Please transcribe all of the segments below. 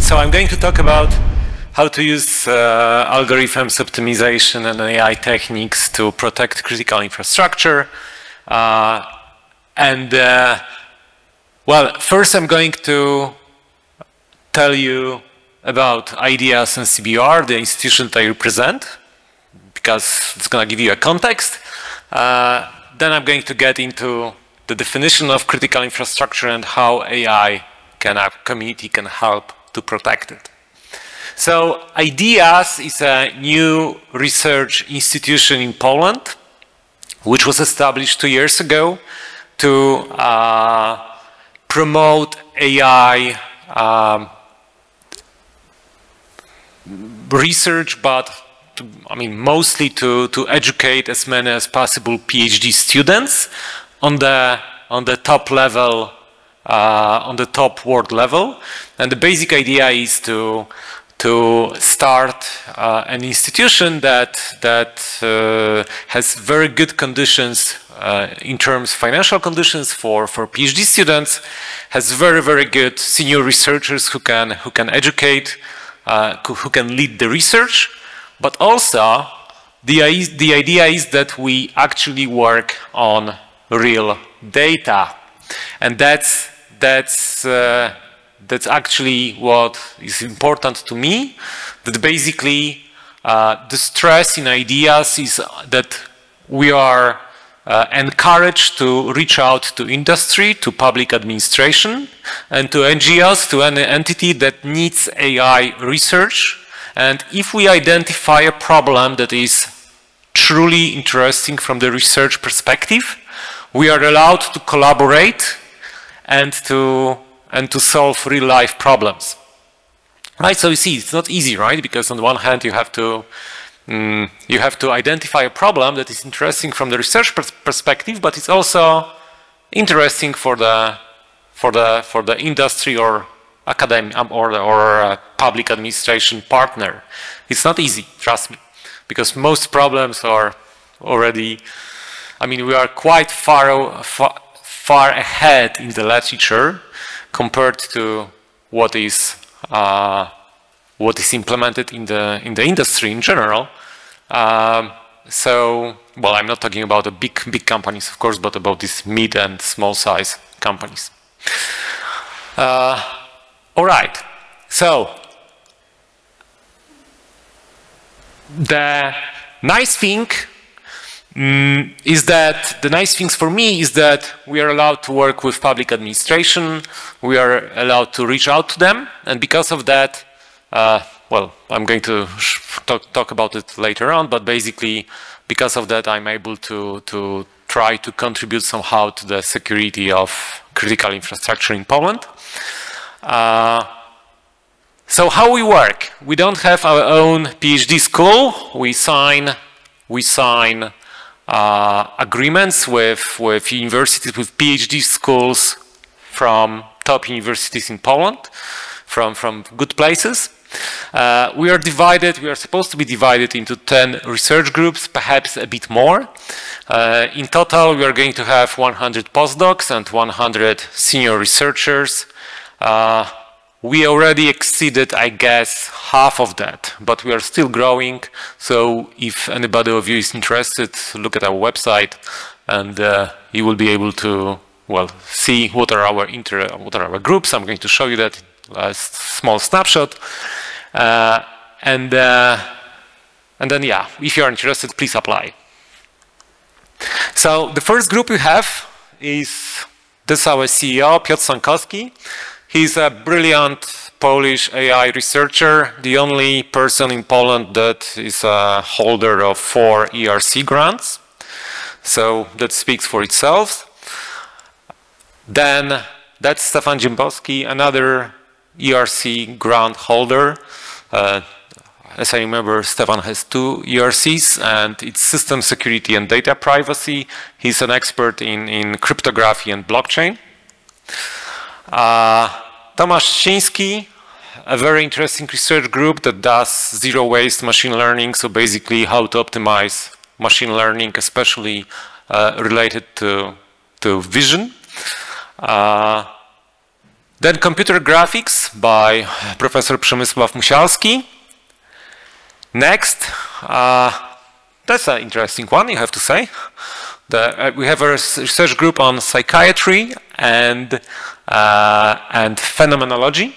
So I'm going to talk about how to use algorithms, optimization, and AI techniques to protect critical infrastructure. Well, first I'm going to tell you about IDEAS NCBR, the institution that I represent, because it's going to give you a context. Then I'm going to get into the definition of critical infrastructure and how AI community can help to protect it. So IDEAS is a new research institution in Poland, which was established 2 years ago to promote AI research, but mostly to educate as many as possible PhD students on the top level, on the top world level. And the basic idea is to start an institution that has very good conditions in terms of financial conditions for PhD students, has very good senior researchers who can educate, who can lead the research, but also the idea is that we actually work on real data, and that's actually what is important to me. That basically the stress in IDEAS is that we are encouraged to reach out to industry, to public administration, and to NGOs, to any entity that needs AI research. And if we identify a problem that is truly interesting from the research perspective, we are allowed to collaborate and to solve real-life problems. Right, so you see, it's not easy, right? Because on the one hand, you have to identify a problem that is interesting from the research perspective, but it's also interesting for the industry or academic or public administration partner. It's not easy, trust me, because most problems are already. We are quite far ahead in the literature compared to what is implemented in the industry in general. So, well, I'm not talking about the big companies, of course, but about these mid and small size companies. All right. So the nice thing for me is that we are allowed to work with public administration, we are allowed to reach out to them, and because of that, well, I'm going to talk about it later on, but basically because of that I'm able to try to contribute somehow to the security of critical infrastructure in Poland. So how we work? We don't have our own PhD school. We sign agreements with universities, with PhD schools from top universities in Poland, from good places. We are supposed to be divided into 10 research groups, perhaps a bit more. In total, we are going to have 100 postdocs and 100 senior researchers. We already exceeded, I guess, half of that, but we are still growing. So if anybody of you is interested, look at our website, and you will be able to, well, see what are our groups. I'm going to show you that a small snapshot, and then yeah, if you are interested, please apply. So the first group we have is this: our CEO, Piotr Sankowski. He's a brilliant Polish AI researcher, the only person in Poland that is a holder of 4 ERC grants. So that speaks for itself. Then that's Stefan Dziembowski, another ERC grant holder. As I remember, Stefan has 2 ERCs, and it's system security and data privacy. He's an expert in cryptography and blockchain. Tomasz P, a very interesting research group that does zero-waste machine learning, so basically how to optimize machine learning, especially related to vision. Then computer graphics by Professor Przemysław Musialski. Next, that's an interesting one, you have to say. We have a research group on psychiatry and phenomenology.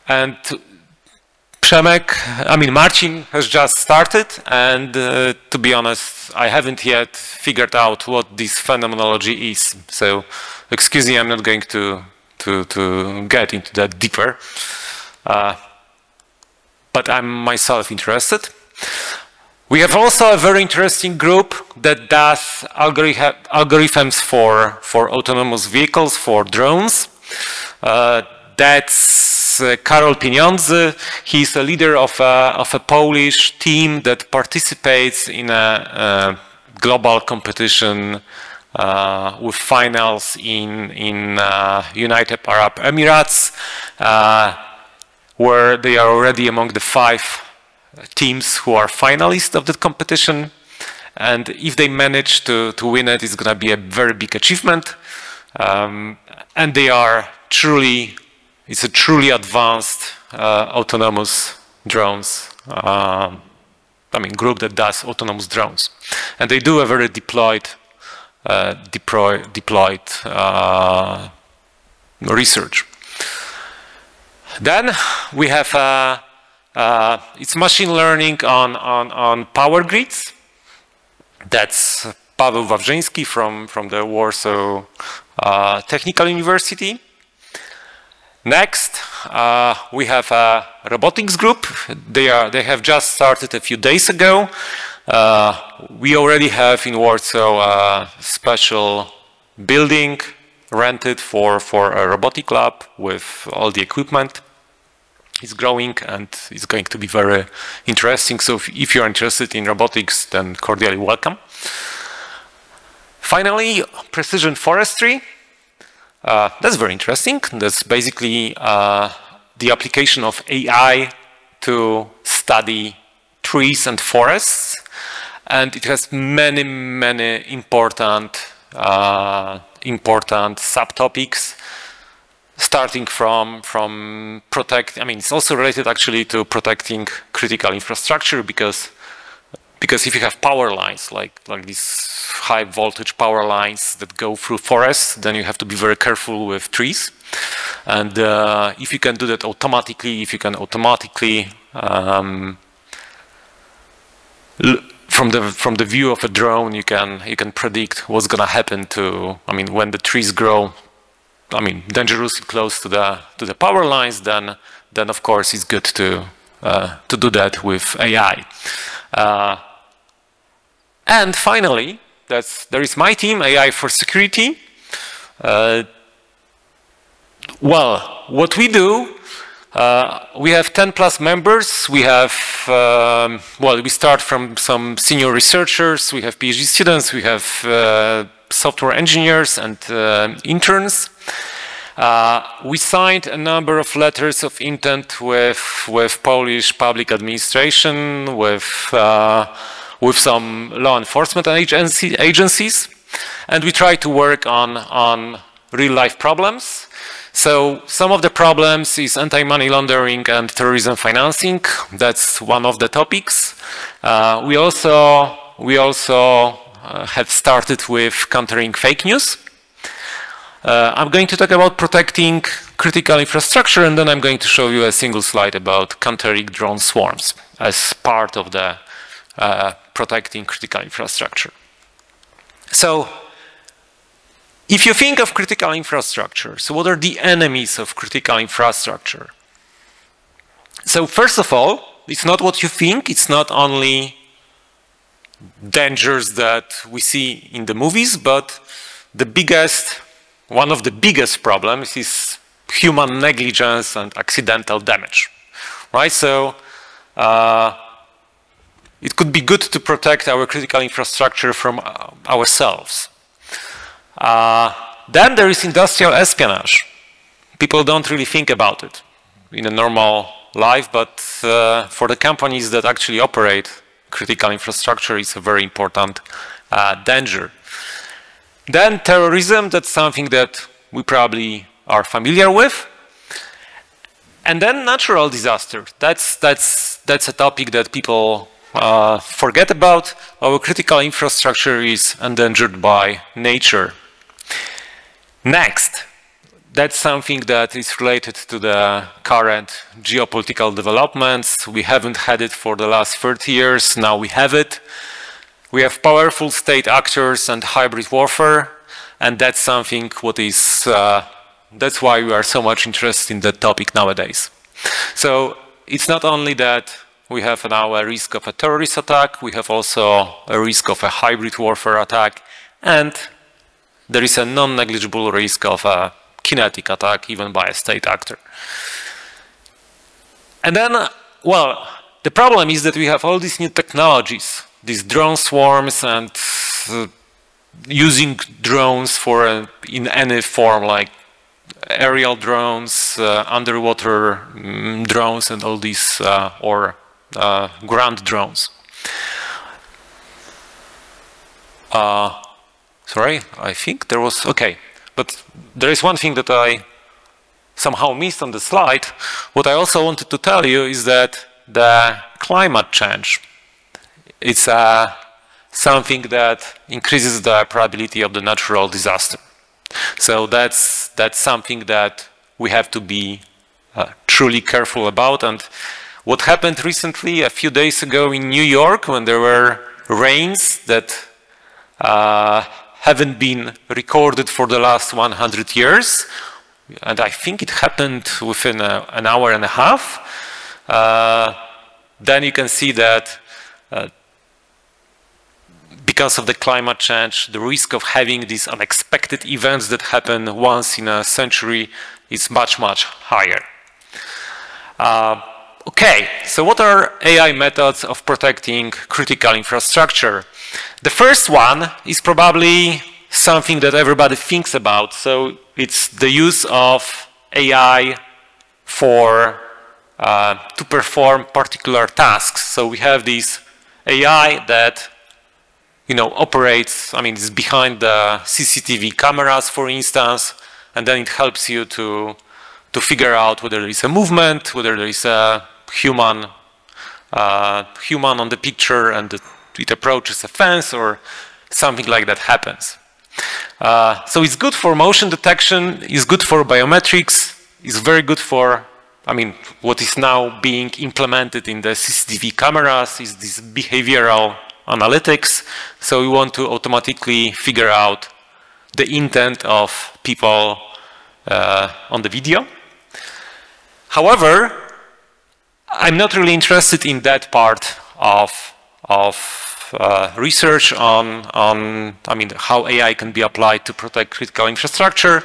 And Marcin has just started, and to be honest, I haven't yet figured out what this phenomenology is. So, excuse me, I'm not going to get into that deeper. But I'm myself interested. We have also a very interesting group that does algorithms for autonomous vehicles, for drones. That's Karol Pieniądze. He's a leader of a Polish team that participates in a global competition with finals in United Arab Emirates, where they are already among the 5 teams who are finalists of the competition. And if they manage to win it, it's going to be a very big achievement. And they are truly, it's a truly advanced autonomous drones, group that does autonomous drones. And they do a very deployed research. Then we have it's machine learning on power grids. That's Paweł Wawrzyński from the Warsaw Technical University. Next, we have a robotics group. They have just started a few days ago. We already have in Warsaw a special building rented for a robotic lab with all the equipment. It's growing and it's going to be very interesting. So if you're interested in robotics, then cordially welcome. Finally, precision forestry. That's very interesting. That's basically the application of AI to study trees and forests. And it has many, many important subtopics, starting from it's also related actually to protecting critical infrastructure, because if you have power lines, like these high voltage power lines that go through forests, then you have to be very careful with trees. And if you can do that automatically, if you can automatically from the view of a drone, you can predict what's going to happen to, when the trees grow, dangerously close to the power lines, then of course it's good to do that with AI. And finally, there is my team, AI for Security. Well, what we do, we have 10+ members. We have, we start from some senior researchers, we have PhD students, we have software engineers and interns. We signed a number of letters of intent with Polish public administration, with some law enforcement agencies, and we try to work on real-life problems. So some of the problems is anti-money laundering and terrorism financing. That's one of the topics. We also have started with countering fake news. I'm going to talk about protecting critical infrastructure, and then I'm going to show you a single slide about countering drone swarms as part of the protecting critical infrastructure. So, if you think of critical infrastructure, so what are the enemies of critical infrastructure? So first of all, it's not what you think, it's not only dangers that we see in the movies, but one of the biggest problems is human negligence and accidental damage, right? So it could be good to protect our critical infrastructure from ourselves. Then there is industrial espionage. People don't really think about it in a normal life, but for the companies that actually operate critical infrastructure, it's a very important danger. Then terrorism, that's something that we probably are familiar with. And then natural disaster. That's a topic that people forget about. Our critical infrastructure is endangered by nature. Next, that's something that is related to the current geopolitical developments. We haven't had it for the last 30 years. Now we have it. We have powerful state actors and hybrid warfare, and that's something what is that's why we are so much interested in that topic nowadays. So it's not only that we have now a risk of a terrorist attack, we have also a risk of a hybrid warfare attack, and there is a non-negligible risk of a kinetic attack even by a state actor. And then, well, the problem is that we have all these new technologies, these drone swarms and using drones for in any form, like aerial drones, underwater drones, and all these, or ground drones. Sorry, I think there was, okay, but there is one thing that I somehow missed on the slide. What I also wanted to tell you is that the climate change, it's something that increases the probability of the natural disaster. So that's something that we have to be truly careful about. And what happened recently, a few days ago in New York, when there were rains that haven't been recorded for the last 100 years, and I think it happened within an hour and a half, then you can see that because of the climate change, the risk of having these unexpected events that happen once in a century is much, much higher. Okay, so what are AI methods of protecting critical infrastructure? The first one is probably something that everybody thinks about. So it's the use of AI for to perform particular tasks. So we have this AI that operates, I mean, it's behind the CCTV cameras, for instance, and then it helps you to figure out whether there is a movement, whether there is a human on the picture, and it approaches a fence or something like that happens. So it's good for motion detection, it's good for biometrics, it's very good for, I mean, what is now being implemented in the CCTV cameras is this behavioral analytics. So we want to automatically figure out the intent of people on the video. However, I'm not really interested in that part of research on I mean, how AI can be applied to protect critical infrastructure.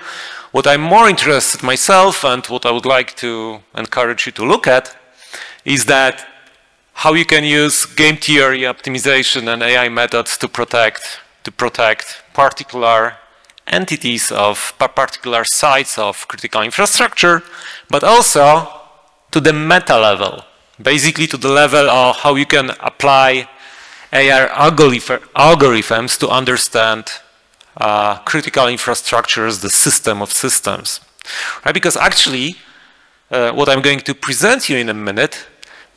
What I'm more interested myself, and what I would like to encourage you to look at, is that how you can use game theory optimization and AI methods to protect particular entities of particular sites of critical infrastructure, but also to the meta level, basically to the level of how you can apply AI algorithms to understand critical infrastructure as the system of systems. Right? Because actually, what I'm going to present you in a minute,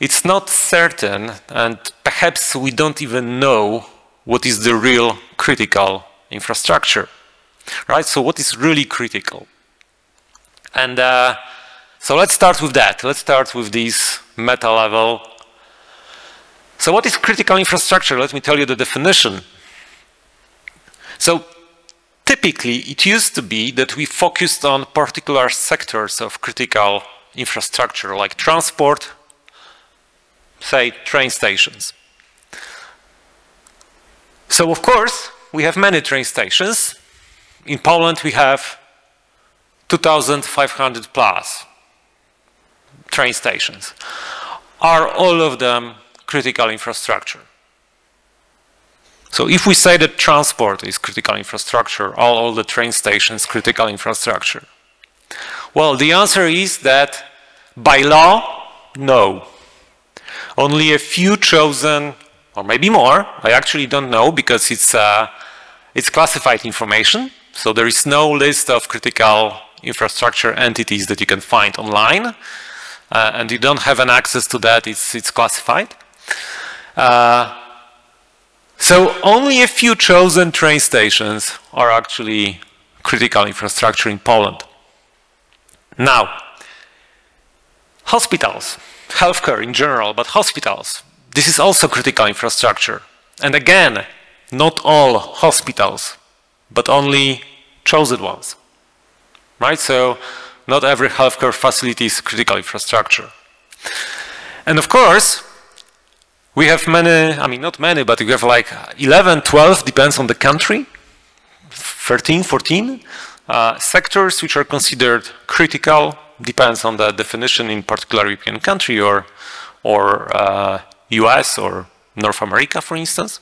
it's not certain, and perhaps we don't even know what is the real critical infrastructure. Right? So what is really critical? And so let's start with that. Let's start with this meta level. So what is critical infrastructure? Let me tell you the definition. So typically, it used to be that we focused on particular sectors of critical infrastructure, like transport, say, train stations. So of course, we have many train stations. In Poland, we have 2,500 plus train stations. Are all of them critical infrastructure? So if we say that transport is critical infrastructure, all the train stations critical infrastructure? Well, the answer is that by law, no. Only a few chosen, or maybe more, I actually don't know, because it's classified information. So there is no list of critical infrastructure entities that you can find online, and you don't have an access to that, it's classified. So only a few chosen train stations are actually critical infrastructure in Poland. Now, hospitals, healthcare in general, but hospitals, this is also critical infrastructure. And again, not all hospitals, but only chosen ones, right? So not every healthcare facility is critical infrastructure. And of course, we have many, I mean, not many, but we have like 11, 12, depends on the country, 13, 14 sectors which are considered critical, depends on the definition in particular European country or US or North America, for instance.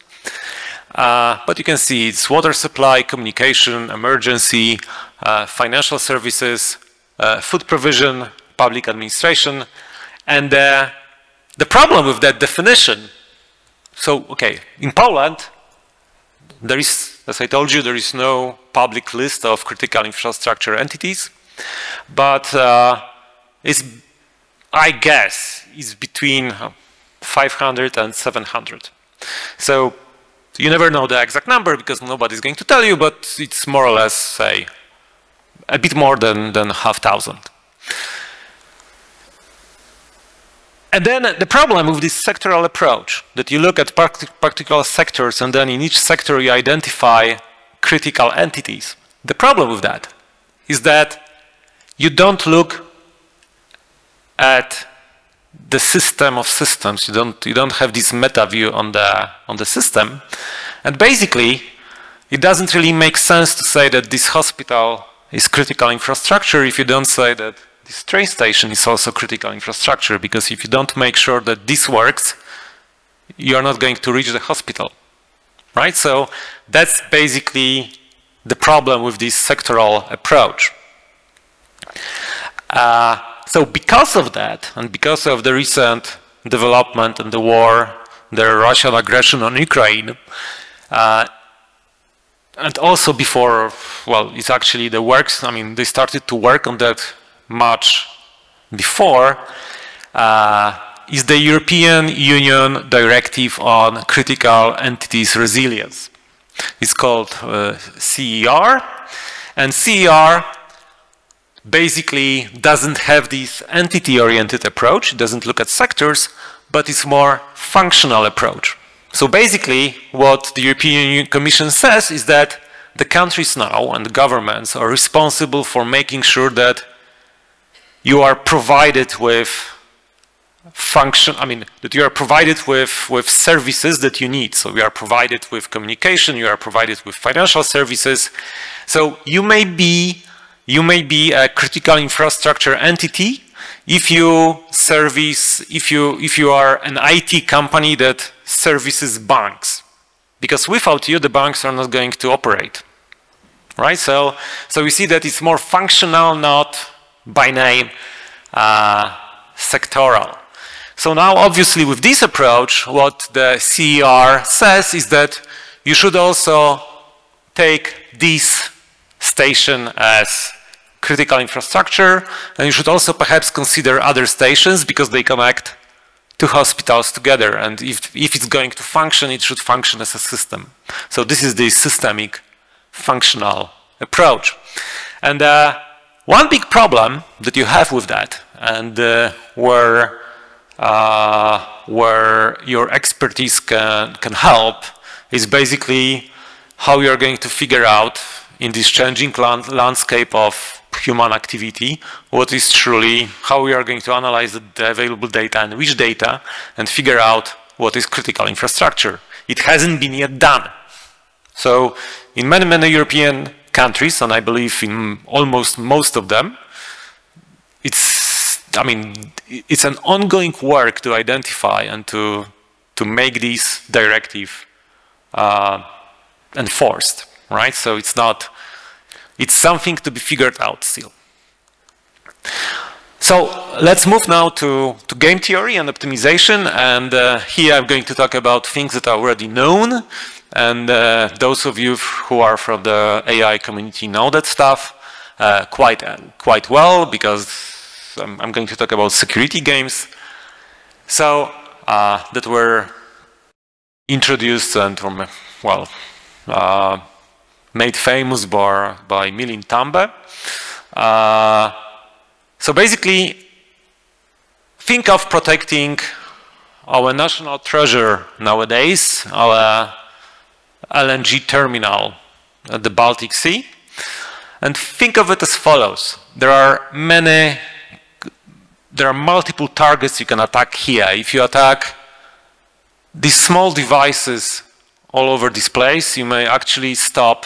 But you can see it's water supply, communication, emergency, financial services, food provision, public administration, and the problem with that definition, so, okay, in Poland, there is, as I told you, there is no public list of critical infrastructure entities, but it's, I guess, is between 500 and 700. So you never know the exact number because nobody's going to tell you, but it's more or less, say, a bit more than 500. And then the problem with this sectoral approach, that you look at particular sectors and then in each sector you identify critical entities. The problem with that is that you don't look at the system of systems. You don't have this meta view on the system. And basically, it doesn't really make sense to say that this hospital is critical infrastructure if you don't say that this train station is also critical infrastructure, because if you don't make sure that this works, you're not going to reach the hospital, right? So that's basically the problem with this sectoral approach. So because of that, and because of the recent development and the war, the Russian aggression on Ukraine, and also before, well, it's actually the works, I mean, they started to work on that much before, is the European Union Directive on Critical Entities Resilience. It's called CER, and CER basically doesn't have this entity-oriented approach, it doesn't look at sectors, but it's more functional approach. So basically what the European Commission says is that the countries now and the governments are responsible for making sure that you are provided with that you are provided with services that you need. So you are provided with communication, you are provided with financial services. So you may be a critical infrastructure entity if you are an IT company that services banks, because without you the banks are not going to operate, right? So we see that it's more functional, not by name sectoral. So now obviously with this approach, what the CER says is that you should also take this station as critical infrastructure, and you should also perhaps consider other stations because they connect two hospitals together, and if it's going to function, it should function as a system. So this is the systemic functional approach. And one big problem that you have with that, and where your expertise can help, is basically how you are going to figure out in this changing landscape of human activity, what is truly, how we are going to analyze the available data and which data, and figure out what is critical infrastructure. It hasn't been yet done. So in many, many European countries, and I believe in almost most of them, it's an ongoing work to identify and to make this directive enforced, right? So it's something to be figured out still. So let's move now to game theory and optimization, and here I'm going to talk about things that are already known, and those of you who are from the AI community know that stuff. quite well, because I'm going to talk about security games. So that were introduced and made famous by Milin Tambe. So basically, think of protecting our national treasure nowadays, our LNG terminal at the Baltic Sea, and think of it as follows. There are multiple targets you can attack here. If you attack these small devices all over this place, you may actually stop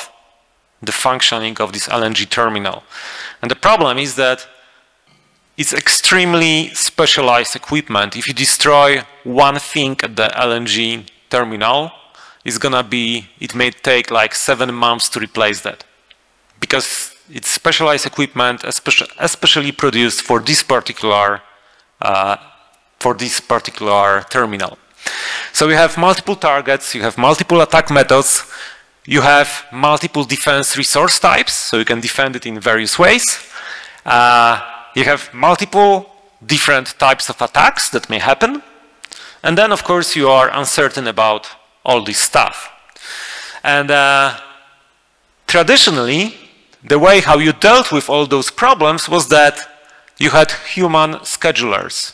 the functioning of this LNG terminal. And the problem is that it's extremely specialized equipment. If you destroy one thing at the LNG terminal, it may take like 7 months to replace that, because it's specialized equipment, especially produced for this particular terminal. So you have multiple targets, you have multiple attack methods, you have multiple defense resource types, so you can defend it in various ways. You have multiple different types of attacks that may happen. And then, of course, you are uncertain about all this stuff. And traditionally, the way how you dealt with all those problems was that you had human schedulers.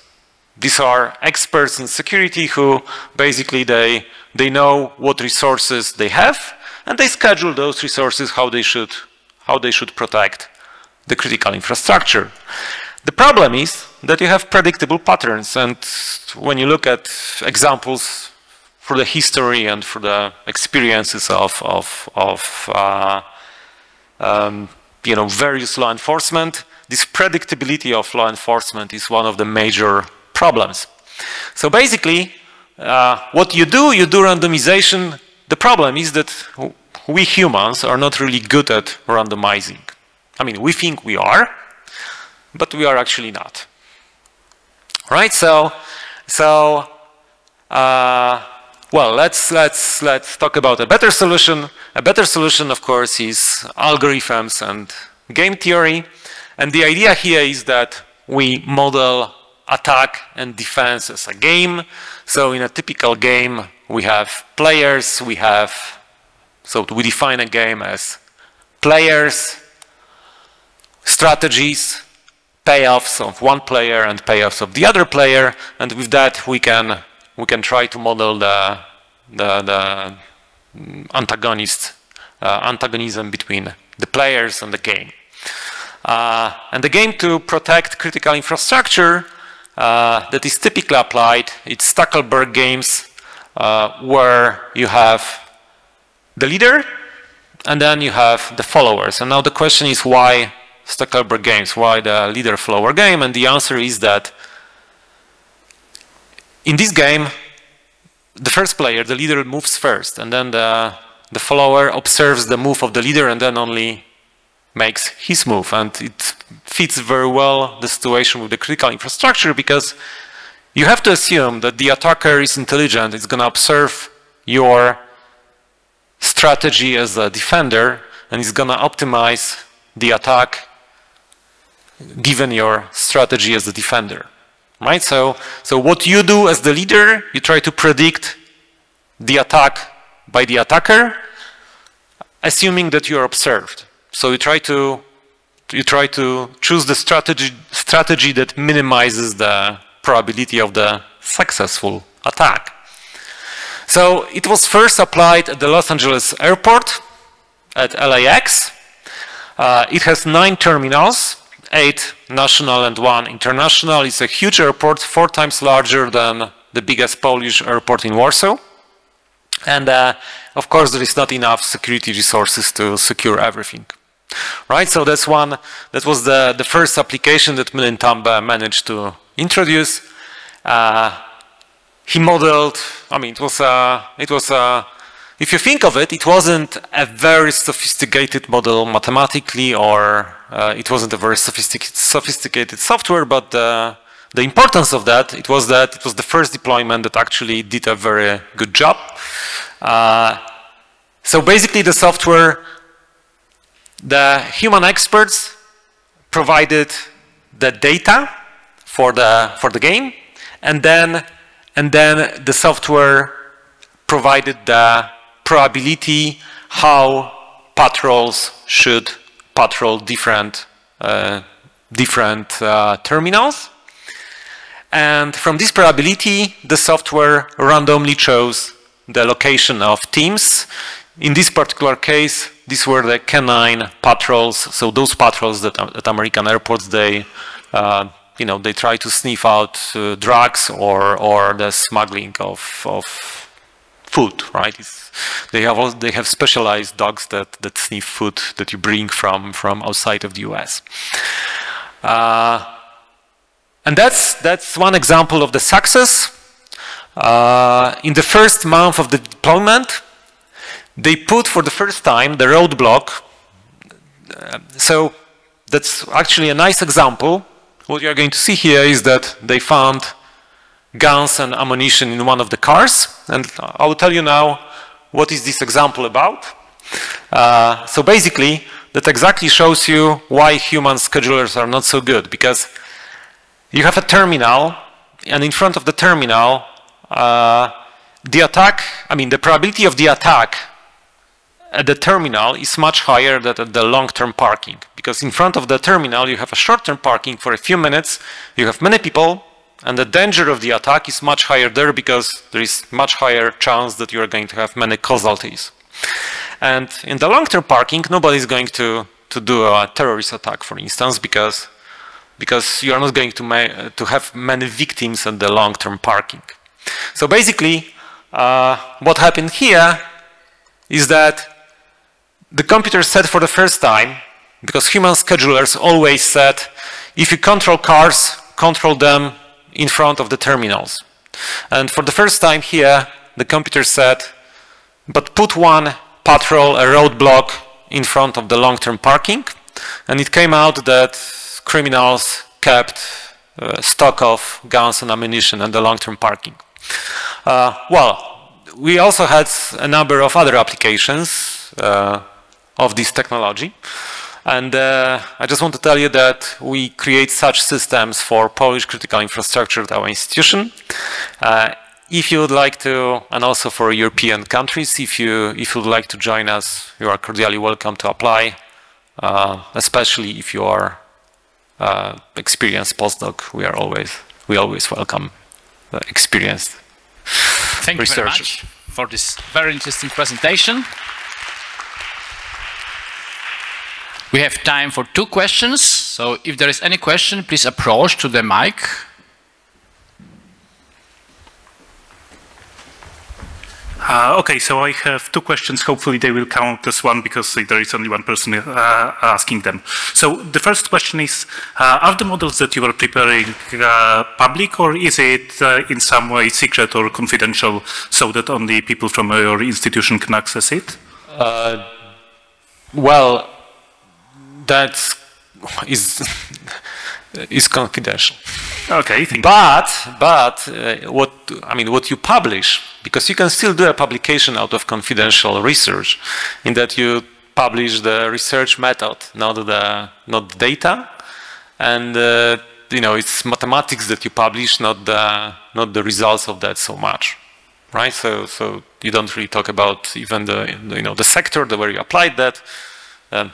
These are experts in security who basically they know what resources they have, and they schedule those resources how they should protect the critical infrastructure. The problem is that you have predictable patterns, and when you look at examples for the history and for the experiences of various law enforcement, this predictability of law enforcement is one of the major problems. So basically, what you do randomization. The problem is that we humans are not really good at randomizing. I mean, we think we are, but we are actually not. Right? Well, let's talk about a better solution. A better solution, of course, is algorithms and game theory. And the idea here is that we model attack and defense as a game. So in a typical game, we have players, so we define a game as players, strategies, payoffs of one player and payoffs of the other player, and with that we can try to model the antagonism between the players and the game. And the game to protect critical infrastructure that is typically applied, it's Stackelberg games, where you have the leader and then you have the followers. And now the question is, why Stackelberg games? Why the leader-follower game? And the answer is that in this game, the first player, the leader, moves first, and then the follower observes the move of the leader and then only makes his move. And it fits very well the situation with the critical infrastructure, because you have to assume that the attacker is intelligent. It's going to observe your strategy as a defender, and it's going to optimize the attack given your strategy as a defender. Right? So what you do as the leader, you try to predict the attack by the attacker, assuming that you are observed. So you try to choose the strategy that minimizes the probability of the successful attack. So it was first applied at the Los Angeles airport at LAX. It has 9 terminals, 8 national and 1 international. It's a huge airport, 4 times larger than the biggest Polish airport in Warsaw. And of course, there is not enough security resources to secure everything. Right? So that was the first application that Milin Tambe managed to introduce. He modeled, I mean, if you think of it, it wasn't a very sophisticated model mathematically, or it wasn't a very sophisticated software, but the importance of that, it was the first deployment that actually did a very good job. So basically the software, the human experts provided the data for the game, and then the software provided the probability how patrols should patrol different terminals. And from this probability, the software randomly chose the location of teams. In this particular case, these were the canine patrols. So those patrols that at American airports, they they try to sniff out drugs or the smuggling of food, right? They have specialized dogs that sniff food that you bring from outside of the US. And that's one example of the success. In the first month of the deployment, they put for the first time the roadblock. So that's actually a nice example. What you're going to see here is that they found guns and ammunition in one of the cars. And I will tell you now what is this example about. So basically, that exactly shows you why human schedulers are not so good. Because you have a terminal, and in front of the terminal, the probability of the attack at the terminal is much higher than at the long-term parking. Because in front of the terminal, you have a short-term parking for a few minutes, you have many people, and the danger of the attack is much higher there because there is much higher chance that you are going to have many casualties. And in the long-term parking, nobody is going to do a terrorist attack, for instance, because you are not going to have many victims at the long-term parking. So basically, what happened here is that the computer said for the first time, because human schedulers always said, if you control cars, control them in front of the terminals. And for the first time here, the computer said, but put one patrol, a roadblock, in front of the long-term parking. And it came out that criminals kept stock of guns and ammunition and the long-term parking. Well, we also had a number of other applications of this technology. And I just want to tell you that we create such systems for Polish critical infrastructure at our institution. If you would like to, and also for European countries, if you would like to join us, you are cordially welcome to apply, especially if you are experienced postdoc. We always welcome experienced Thank you very much for this very interesting presentation. We have time for 2 questions. So if there is any question, please approach to the mic. Okay, so I have 2 questions. Hopefully they will count as one because there is only one person asking them. So the first question is, are the models that you are preparing public, or is it in some way secret or confidential so that only people from your institution can access it? Well, that is confidential. Okay, thank you. But what you publish, because you can still do a publication out of confidential research, in that you publish the research method, not the data, and it's mathematics that you publish, not the results of that so much, right? So you don't really talk about even the sector where you applied that.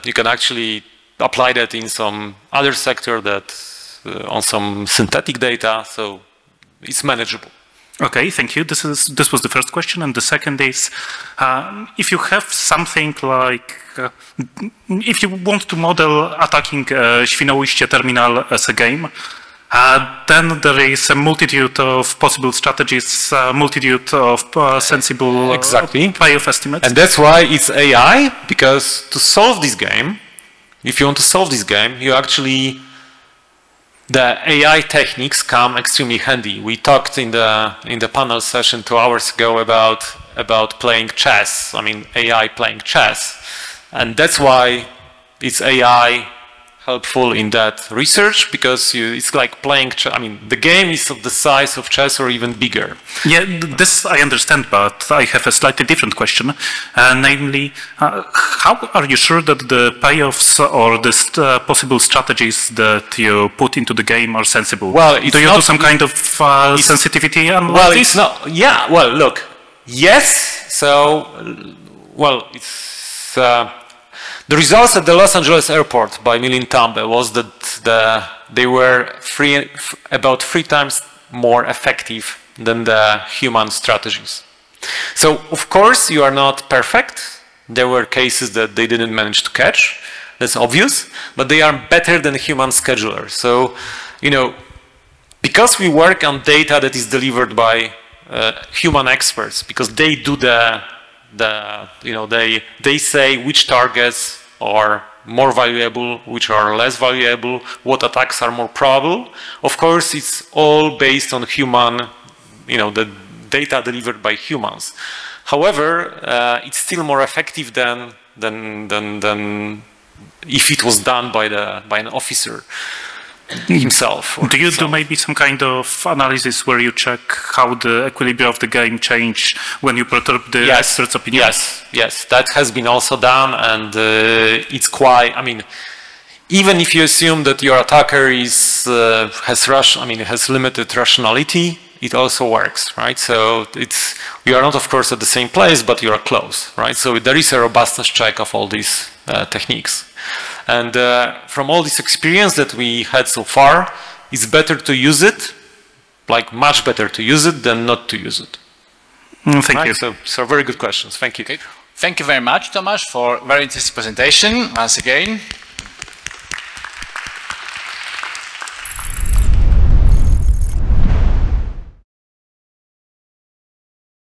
You can actually apply that in some other sector on some synthetic data, so it's manageable. Okay, thank you. This was the first question, and the second is, if you have something like, if you want to model attacking Świnoujście terminal as a game, then there is a multitude of possible strategies, a multitude of sensible payoff estimates. And that's why it's AI, because to solve this game, if you want to solve this game, the AI techniques come extremely handy. We talked in the panel session 2 hours ago about playing chess. AI playing chess, and that's why it's AI helpful in that research because it's like playing. I mean, the game is of the size of chess or even bigger. Yeah, this I understand, but I have a slightly different question. Namely, how are you sure that the payoffs or the possible strategies that you put into the game are sensible? Well, do you do some kind of sensitivity analysis? Well, it's not. Yeah. Well, look. Yes. So, well, it's. The results at the Los Angeles airport by Milin Tambe was that they were about 3 times more effective than the human strategies. So, of course, you are not perfect. There were cases that they didn't manage to catch. That's obvious. But they are better than human schedulers. So, you know, because we work on data that is delivered by human experts, because they do they say which targets are more valuable, which are less valuable, what attacks are more probable. Of course, it's all based on human, the data delivered by humans. However, it's still more effective than if it was done by an officer himself. Do you do maybe some kind of analysis where you check how the equilibrium of the game change when you perturb the expert's opinion? Yes, that has been also done, and it's quite. I mean, even if you assume that your attacker has limited rationality, it also works, right? So we are not, of course, at the same place, but you are close, right? So there is a robustness check of all these techniques. And from all this experience that we had so far, it's better to use it, like much better to use it than not to use it. Thank you. So very good questions. Thank you. Okay. Thank you very much, Tomasz, for a very interesting presentation once again.